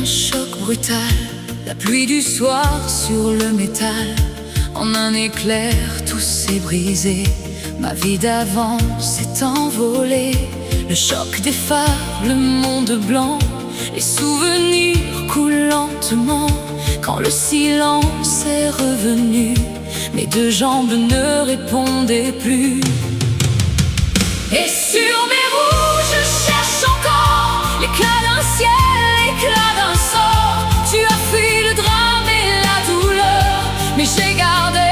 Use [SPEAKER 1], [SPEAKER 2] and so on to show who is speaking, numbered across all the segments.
[SPEAKER 1] un choc brutal, la pluie du soir sur le métal. En un éclair, tout s'est brisé. Ma vie d'avant s'est envolée. Le choc des phares, le monde blanc, les souvenirs coulent lentement. Quand le silence est revenu, mes deux jambes ne répondaient plus. Et sur mes roues, je cherche encore l'éclat d'un ciel, l'éclat d'un sort. Tu as fui le drame et la douleur, mais j'ai gardé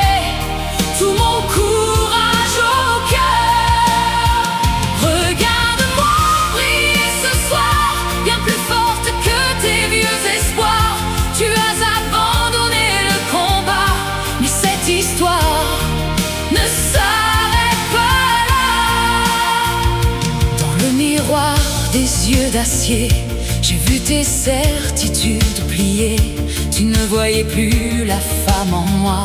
[SPEAKER 1] tout mon courage au cœur. Regarde-moi briller ce soir, bien plus forte que tes vieux espoirs. Tu as abandonné le combat, mais cette histoire ne s'arrête pas là. Dans le miroir des yeux d'acier, j'ai vu tes certitudes plier. Tu ne voyais plus la femme en moi,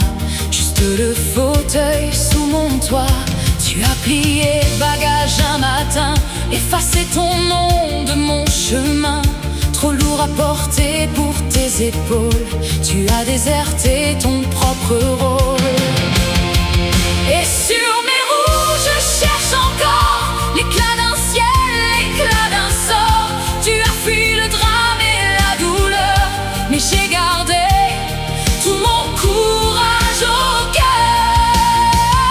[SPEAKER 1] juste le fauteuil sous mon toit. Tu as plié bagage un matin, effacé ton nom de mon chemin. Trop lourd à porter pour tes épaules, tu as déserté ton propre rôle. Et sur mes roues, je cherche encore l'éclat d'un ciel, l'éclat d'un sort. Tu as fui le drame et la douleur, mais j'ai gardé tout mon courage au cœur.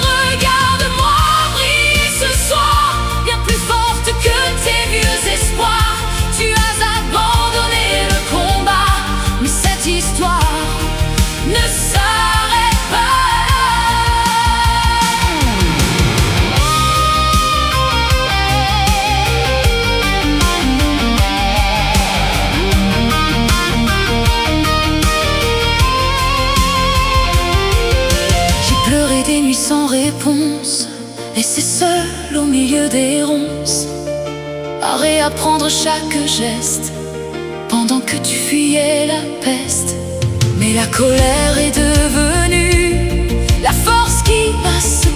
[SPEAKER 1] Regarde-moi briller ce soir, bien plus forte que tes vieux espoirs. Tu as abandonné le combat, mais cette histoire ne s'arrête pas là. J'ai pleuré des nuits sans réponse, laissé seul au milieu des ronces, à réapprendre chaque geste pendant que tu fuyais la peste. Mais la colère est devenue la force qui m'a secoué.